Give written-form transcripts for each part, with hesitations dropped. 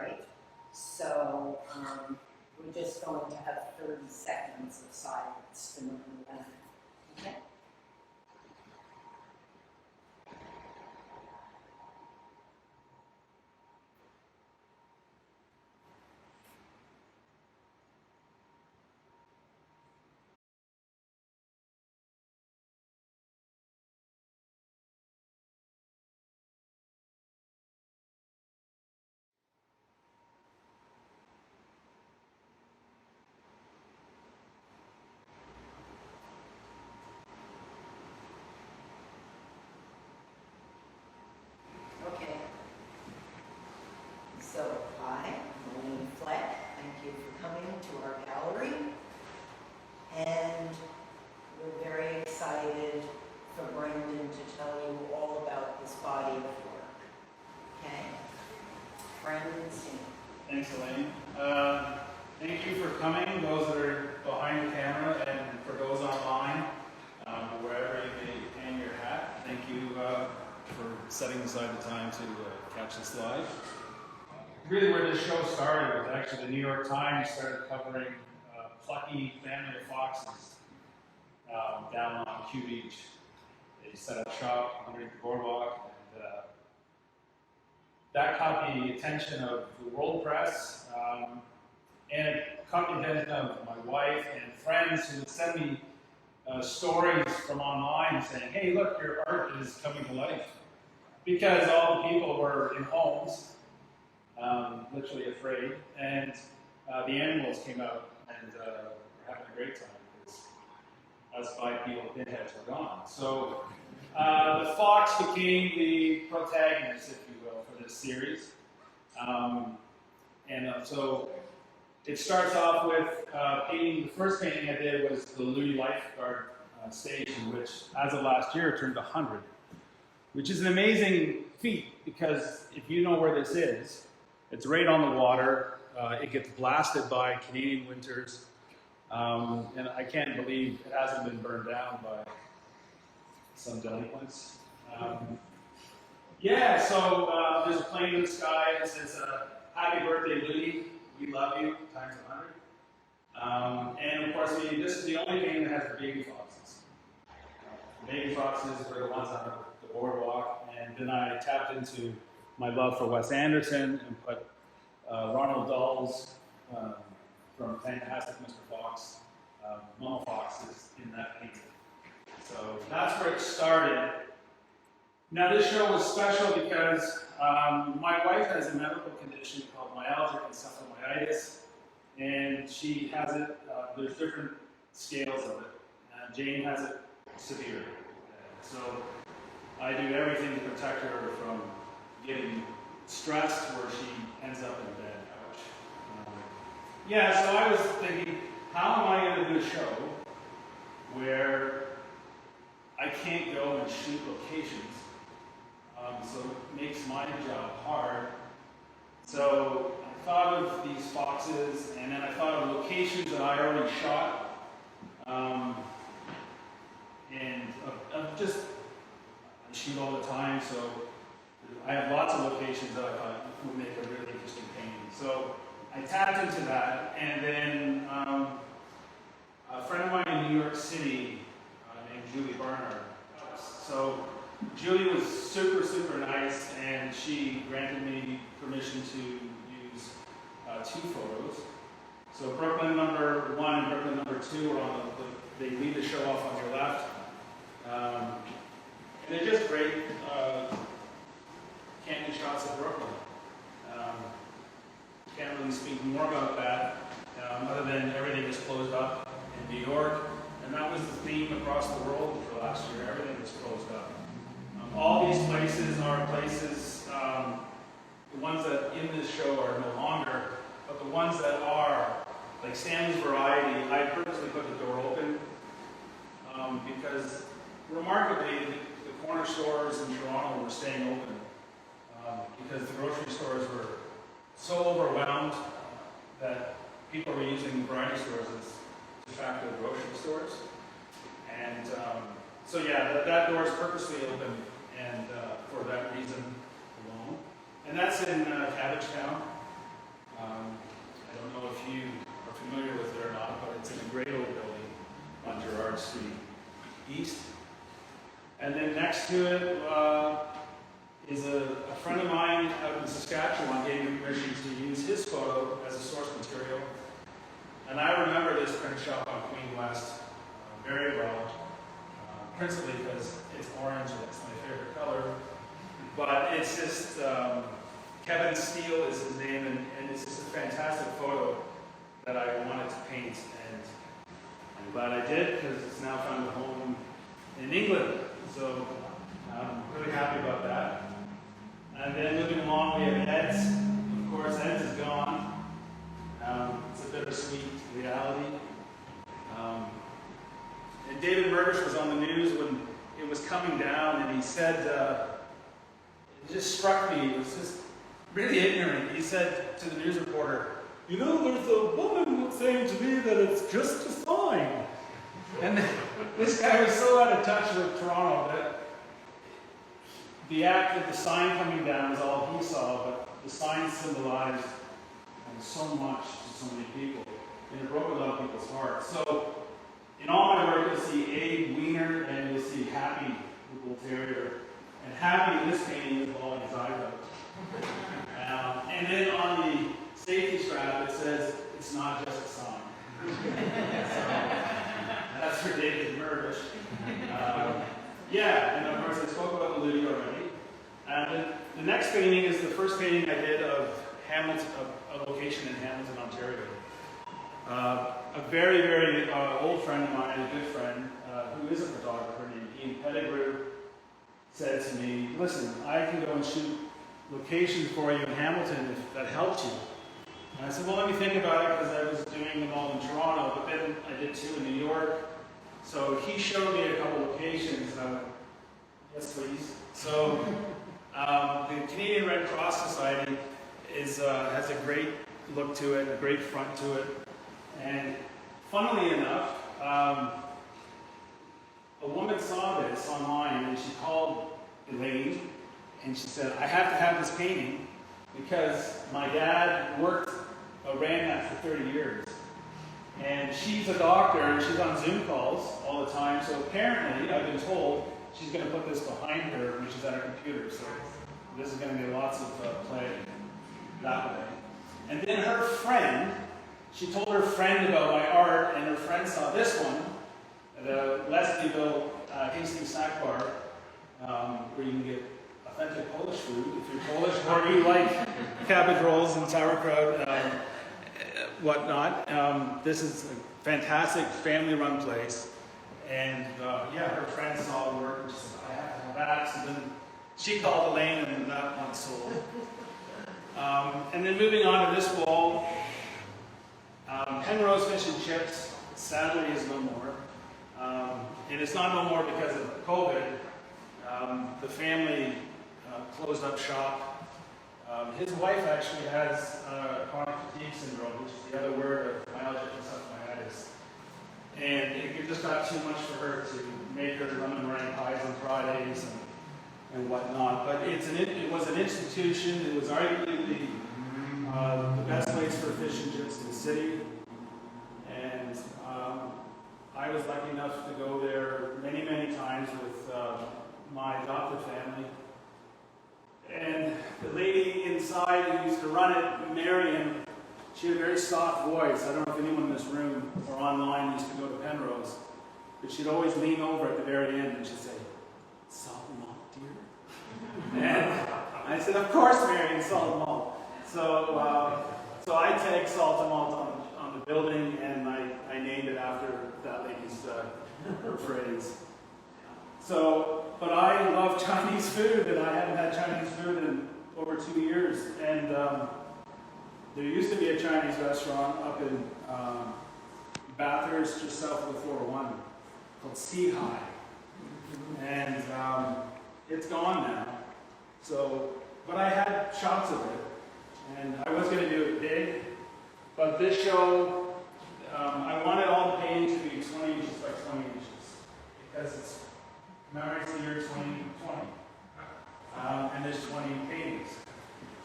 right? So we're just going to have 30 seconds of silence to remember that. Okay? Okay. So, hi, I'm Elaine Fleck. Thank you for coming to our gallery. And we're very excited for Brendan to tell you all about this body of work. Okay? Brendan, Steen. Thanks, Elaine. Thank you for coming, those that are behind the camera, and for those online, wherever you may hang your hat. Thank you for setting aside the time to catch this live. Really where this show started was actually the New York Times started covering plucky family of foxes down on Q Beach. They set up shop underneath the boardwalk, and that caught the attention of the world press, and it caught the attention of my wife and friends who would send me stories from online saying, hey, look, your art is coming to life. Because all the people were in homes, literally afraid, and the animals came out and were having a great time because us bipedal pinheads were gone. So the fox became the protagonist, if you will, for this series. So it starts off with painting. The first painting I did was the Looney Lifeguard station, which as of last year turned 100, which is an amazing feat because if you know where this is, it's right on the water. It gets blasted by Canadian winters, and I can't believe it hasn't been burned down by some delinquents. So there's a plane in the sky that says, happy birthday, Looney, we love you, times 100. And of course, this is the only painting that has the baby foxes. The baby foxes were the ones on the boardwalk, and then I tapped into my love for Wes Anderson and put Ronald Dahl's from Fantastic Mr. Fox, Mama Foxes in that painting. So that's where it started. Now this show was special because my wife has a medical condition called myalgic encephalomyelitis, and she has it, there's different scales of it. Jane has it severe. So I do everything to protect her from getting stressed where she ends up in a bed couch. So I was thinking, how am I going to do a show where I can't go and shoot locations? So it makes my job hard. So I thought of these foxes, and then I thought of locations that I already shot. I shoot all the time, so I have lots of locations that I thought would make a really interesting painting. So I tapped into that, and then a friend of mine in New York City named Julie Barnard. So Julie was super, super nice, and she granted me permission to use 2 photos. So Brooklyn number 1 and Brooklyn number 2 are on they lead the show off on your left. And they're just great candid shots of Brooklyn. Can't really speak more about that, other than everything is closed up in New York. And that was the theme across the world for last year. Everything was closed up. All these places are places, the ones that in this show are no longer, but the ones that are, like Stanley's Variety, I purposely put the door open because remarkably, the corner stores in Toronto were staying open because the grocery stores were so overwhelmed that people were using variety stores as de facto grocery stores. And that door is purposely open, and for that reason alone. And that's in Cabbagetown. know if you are familiar with it or not, but it's in a great old building on Gerrard Street East. And then next to it is a friend of mine out in Saskatchewan gave me permission to use his photo as a source material. And I remember this print shop on Queen West very well, principally because it's orange and it's my favorite color. But it's just, Kevin Steele is his name, and it's just a fantastic photo that I wanted to paint. And I'm glad I did, because it's now found a home in England. So I'm really happy about that. And then moving along, we have Ed's. Of course, Ed's is gone. It's a bittersweet reality. And David Murdish was on the news when it was coming down, and he said, it just struck me, it was just really ignorant. He said to the news reporter, you know, there's a woman saying to me that it's just a sign. And this guy was so out of touch with Toronto that the act of the sign coming down is all he saw, but the sign symbolized so much to so many people, and it broke a lot of people's hearts. So, in all my work, you'll see Abe Wiener, and you'll see Happy, the bull terrier. And Happy in this painting is bawling his eyes out. And then on the safety strap, it says, it's not just a sign. So, that's for David Murdish. Yeah, and of course I spoke about the Ludi already. And the next painting is the first painting I did of Hamilton, a location in Hamilton, Ontario. A very, very old friend of mine, a good friend, who is a photographer named Ian Pettigrew, said to me, listen, I can go and shoot locations for you in Hamilton if that helps you. And I said, well, let me think about it, because I was doing them all in Toronto, but then I did 2 in New York. So he showed me a couple locations, and I went, yes, please. So the Canadian Red Cross Society has a great look to it, a great front to it. And funnily enough, a woman saw this online, and she called Elaine, and she said, I have to have this painting because my dad ran that for 30 years. And she's a doctor, and she's on Zoom calls all the time, so apparently, I've been told, she's going to put this behind her when she's at her computer, so this is going to be lots of play that way. And then her friend, she told her friend about my art, and her friend saw this one, the Leslieville Hastings Snack Bar, where you can get authentic Polish food if you're Polish, or you like cabbage rolls and sauerkraut, whatnot. This is a fantastic family-run place, and yeah, her friend saw the work and she said, I have to have that. So then she called Elaine, and that one sold. And then moving on to this wall, Penrose Fish and Chips sadly is no more. And it's not no more because of COVID. The family closed up shop. His wife actually has chronic fatigue syndrome, which is the other word of myalgic encephalitis. And it just got too much for her to make her lemon meringue pies on Fridays and whatnot. But it was an institution. It was arguably the best place for fish and chips in the city. And I was lucky enough to go there many, many times with my adopted family. And the lady inside who used to run it, Marion, she had a very soft voice. I don't know if anyone in this room or online used to go to Penrose, but she'd always lean over at the very end and she'd say, salt and malt, dear? And I said, of course, Marion, salt and malt. So I tagged salt and malt on the building, and I named it after that lady's her phrase. So, but I love Chinese food, and I haven't had Chinese food in over 2 years. And there used to be a Chinese restaurant up in Bathurst, just south of the 401, called Sea High. And it's gone now. So, but I had shots of it, and I was going to do it big. But this show, I wanted all the paintings to be 20 inches by 20 inches, because it's commemorates the year 2020, and there's 20 paintings.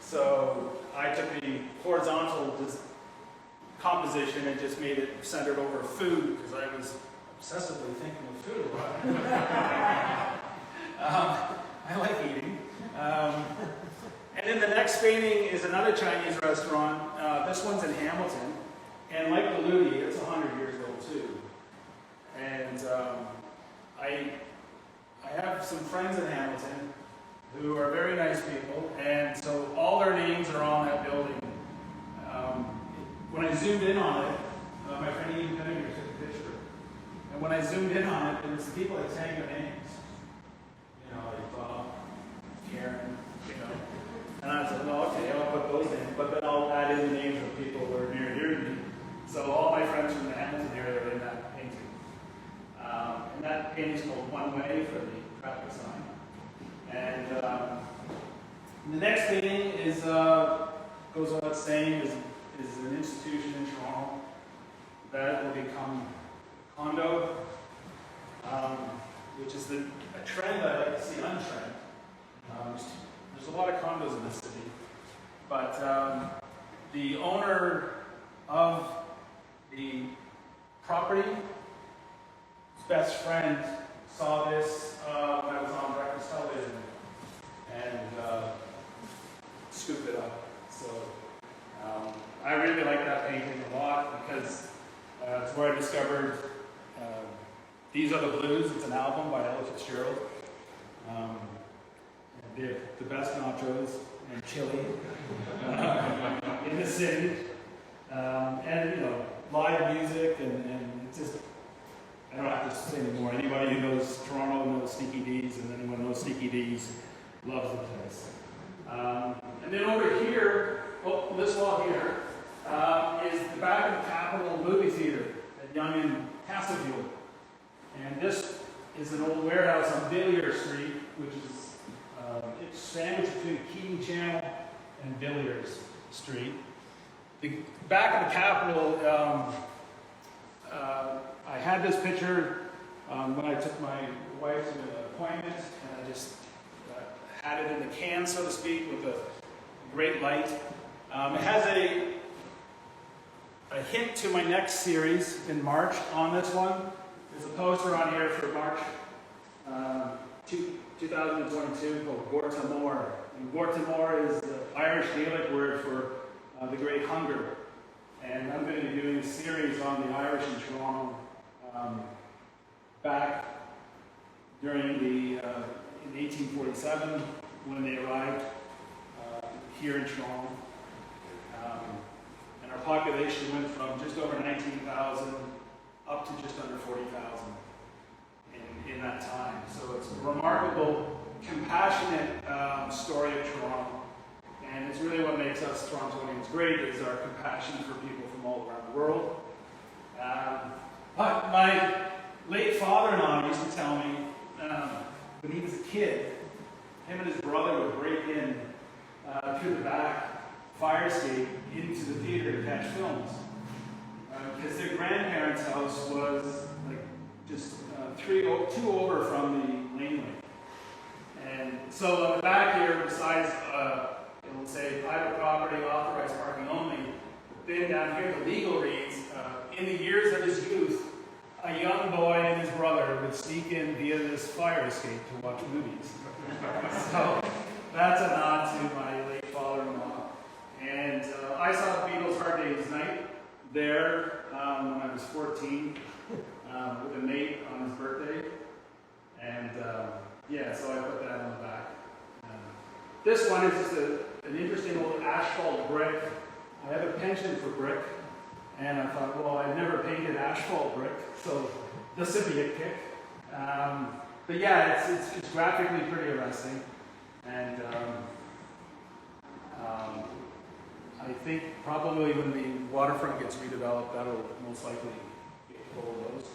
So I took the horizontal composition and just made it centered over food because I was obsessively thinking of food a lot. I like eating. And then the next painting is another Chinese restaurant. This one's in Hamilton. And like the Ludi, it's 100 years old too. And I have some friends in Hamilton who are very nice people. And so all their names are on that building. When I zoomed in on it, my friend Ian Penninger took a picture. And when I zoomed in on it, there was the people that sang their names. You know, like Bob, Karen, you know. And I said, well, okay, I'll put those names, but then I'll add in the names of people who are near to me. So all my friends from the Hamilton area are in that painting. And that painting is called One Way for the traffic sign. And the next painting is, goes without saying, is an institution in Toronto that will become condo, which is a trend I like to see untrend. There's a lot of condos in this city, but the owner of the property, his best friend, saw this when I was on breakfast television and scooped it up. So I really like that painting a lot because it's where I discovered These Are the Blues. It's an album by Ella Fitzgerald. They have the best nachos and chili in the city. And, you know, live music and it's just, I don't have to say anymore. Anybody who knows Toronto knows Sneaky D's, and anyone who knows Sneaky D's loves the place. And then over here, well, this wall here, is the back of the Capitol movie theater at Yonge and Castlefield. And this is an old warehouse on Villiers Street, which is it's sandwiched between Keating Channel and Villiers Street. The back of the Capitol, I had this picture when I took my wife to an appointment, and I just had it in the can, so to speak, with a great light. It has a hint to my next series in March on this one. There's a poster on here for March 2022 called Gortamor. And Gortamor is the Irish Gaelic word for the Great Hunger. And I'm going to be doing a series on the Irish in Toronto back during in 1847 when they arrived here in Toronto. And our population went from just over 19,000 up to just under 40,000 in that time. So it's a remarkable, compassionate story of Toronto. And it's really what makes us Torontonians great is our compassion for people from all around the world. But my late father-in-law used to tell me when he was a kid, him and his brother would break in through the back fire escape into the theater to catch films. Because their grandparents' house was like just two over from the laneway. And so on the back here, besides it will say private property, authorized parking only. Then down here, the legal reads, in the years of his youth, a young boy and his brother would sneak in via this fire escape to watch movies. So that's a nod to my late father-in-law. And I saw the Beatles' Hard Day's Night there when I was 14 with a mate on his birthday. And yeah, so I put that on the back. This one is just an interesting old asphalt brick. I have a penchant for brick, and I thought, well, I've never painted asphalt brick, so this would be a kick. But yeah, it's graphically pretty arresting, and I think probably when the waterfront gets redeveloped, that'll most likely get full of those.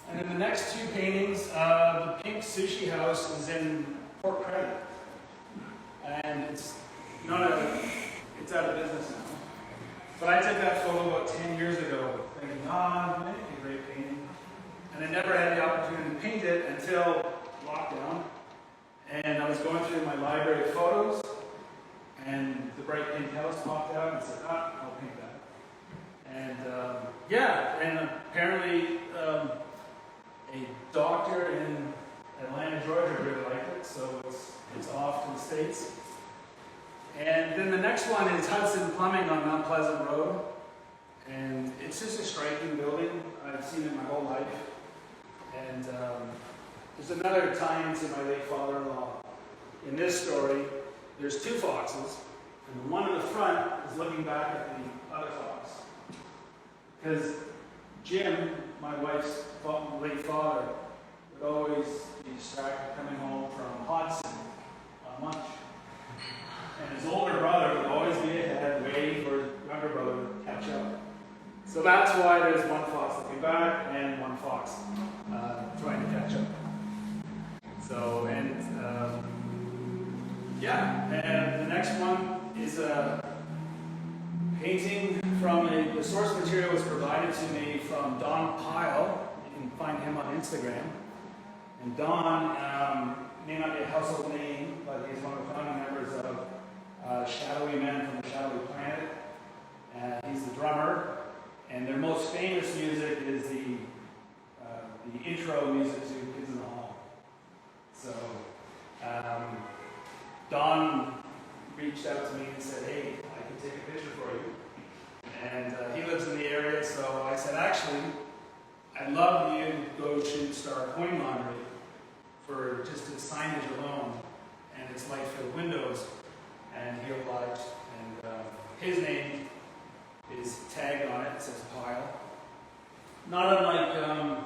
And then the next two paintings, the pink sushi house is in Port Credit. And it's out of business now. But I took that photo about 10 years ago, thinking, that'd make a great painting. And I never had the opportunity to paint it until lockdown. And I was going through my library of photos, and the bright pink house popped out, and I said, I'll paint that. And yeah, and apparently a doctor in Atlanta, Georgia really liked it, so it's off to the States. And then the next one is Hudson Plumbing on Mount Pleasant Road. And it's just a striking building. I've seen it my whole life. And there's another tie to my late father-in-law. In this story, there's two foxes, and the one in the front is looking back at the other fox. Because Jim, my wife's late father, would always be distracted coming home from Hudson on lunch. And his older brother would always be ahead, waiting for his younger brother to catch up. So that's why there's one fox looking back and one fox trying to catch up. So, and yeah, and the next one is a painting from the source material was provided to me from Don Pyle. You can find him on Instagram. And Don may not be a household name, but he's one of the founding members of Shadowy Men from the Shadowy Planet. He's the drummer, and their most famous music is the intro music to Kids in the Hall. So Don reached out to me and said, "Hey, I can take a picture for you." And he lives in the area, so I said, "Actually, I'd love you to go shoot Star Coin Laundry for just his signage alone and its light-filled windows." And he obliged, and his name is tagged on it. It says Pyle. Not unlike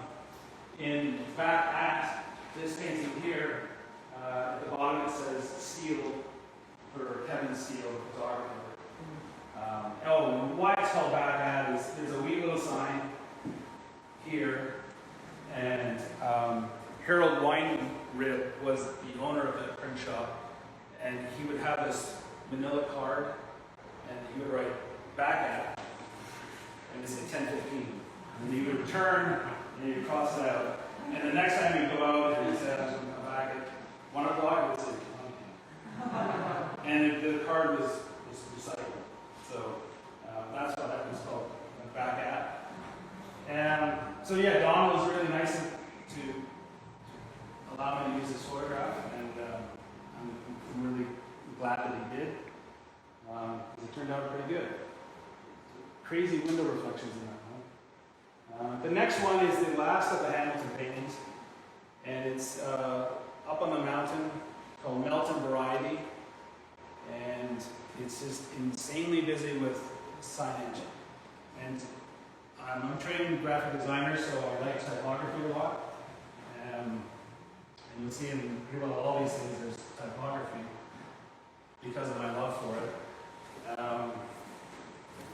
in back at this painting here, at the bottom it says Steele for Kevin Steele, the photographer. Why it's called back at is there's a wee little sign here, and Harold Weinrib was the owner of the print shop, and he would have this manila card, and he would write back at, and it'd say 10:15. And he would return, and he'd cross it out. And the next time he'd go out, and he said, "I'm going to come back at 1 o'clock," it would say 1 p.m. And the card was recycled. So that's why that was called back at. And so yeah, Don was really nice to allow me to use this photograph, and I'm really glad that he did, because it turned out pretty good. Crazy window reflections in that one. The next one is the last of the Hamilton paintings, and it's up on the mountain called Melton Variety, and it's just insanely busy with signage. And I'm a trained graphic designer, so I like typography a lot. And you'll see in pretty well all these things there's typography because of my love for it.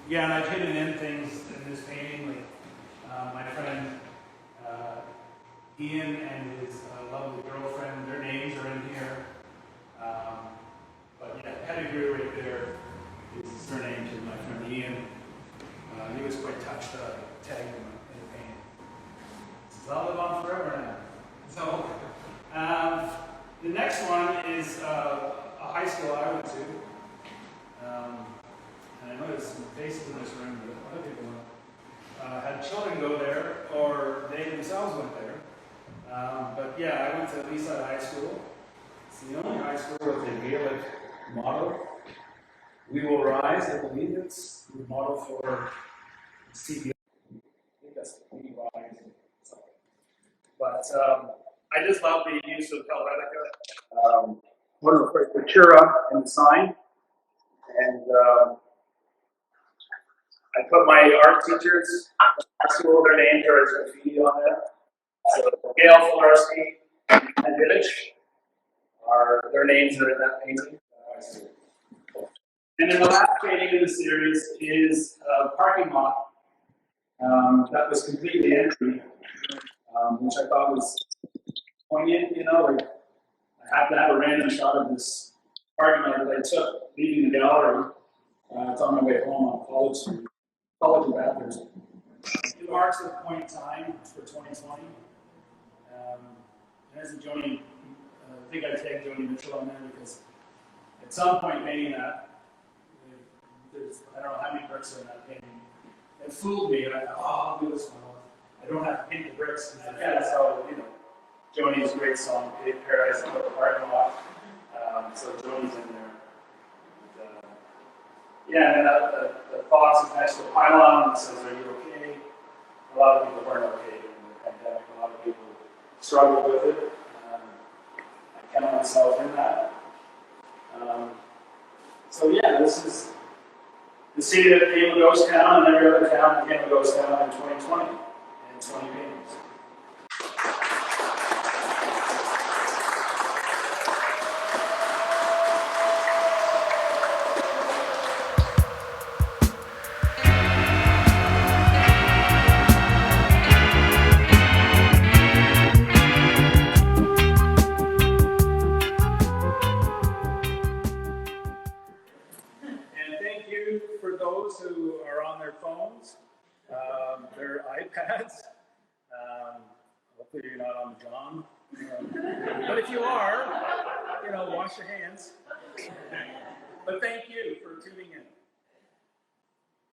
Yeah, and I've hidden in things in this painting, like my friend Ian and his lovely girlfriend, their names are in here. But yeah, Pettigrew right there is the surname to my friend Ian. He was quite touched that I tagged him in the painting. This is all live on forever now. So, the next one is a high school I went to. And I know there's some faces in this room, but other people had children go there, or they themselves went there. But yeah, I went to Leaside High School. It's the only high school with a Gaelic motto. "We will rise," I believe it's the motto for CBI. I think that's "We rise." But I just love the use of Helvetica. One of the Cultura in the sign. And I put my art teachers at school, their names are as graffiti on them. So Gail Flarsky and Village their names are in that painting. And then the last painting in the series is a parking lot that was completely empty, which I thought was poignant, like I have to have a random shot of this parking lot that I took leaving the gallery. It's on my way home on College Street, College of Bathurst. It marks the point in time for 2020. And as Joni, I think I tagged Joni Mitchell on there because at some point painting that, I don't know how many bricks are in that painting, it fooled me, and I thought, oh, I'll do this one. I don't have to paint the bricks, because that's how, Joni's great song, Paradise in the Parking Lot. So Joni's in there. And, yeah, and then the box is next to the pylon and says, "Are you okay?" A lot of people weren't okay during the pandemic. A lot of people struggled with it. I count myself in that. So yeah, this is the city that became a ghost town, and every other town became a ghost town in 2020, and 20 paintings. And thank you for those who are on their phones, their iPads. Hopefully you're not on John. But if you are, wash your hands. But thank you for tuning in.